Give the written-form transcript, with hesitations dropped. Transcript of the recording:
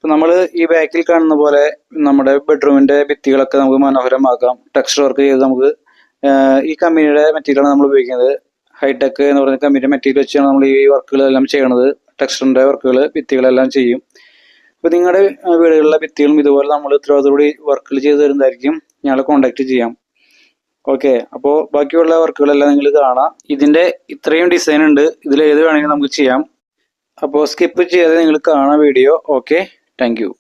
ഇപ്പം നമ്മൾ ഈ ബാക്കിൽ കാണുന്ന പോലെ നമ്മുടെ ബെഡ്റൂമിൻ്റെ ഭിത്തികളൊക്കെ നമുക്ക് മനോഹരമാക്കാം. ടെക്സ്ചർ വർക്ക് ചെയ്ത് നമുക്ക് ഈ കമ്പനിയുടെ മെറ്റീരിയലാണ് നമ്മൾ ഉപയോഗിക്കുന്നത്. ഹൈടെക് എന്ന് പറയുന്ന കമ്പനിയുടെ മെറ്റീരിയൽ വെച്ചാണ് നമ്മൾ ഈ വർക്കുകളെല്ലാം ചെയ്യണത്. ടെക്സ്ചറിൻ്റെ വർക്കുകൾ ഭിത്തികളെല്ലാം ചെയ്യും. അപ്പോൾ നിങ്ങളുടെ വീടുകളിലെ ഭിത്തികളും ഇതുപോലെ നമ്മൾ ഉത്തരവാദിത്തോടുകൂടി വർക്കുകൾ ചെയ്ത് തരുന്നതായിരിക്കും. ഞങ്ങളെ കോൺടാക്ട് ചെയ്യാം. ഓക്കെ, അപ്പോൾ ബാക്കിയുള്ള വർക്കുകളെല്ലാം നിങ്ങൾ കാണാം. ഇതിൻ്റെ ഇത്രയും ഡിസൈൻ ഉണ്ട്, ഇതിൽ ഏത് വേണമെങ്കിലും നമുക്ക് ചെയ്യാം. അപ്പോൾ സ്കിപ്പ് ചെയ്യാതെ നിങ്ങൾ കാണാം വീഡിയോ. Okay, thank you.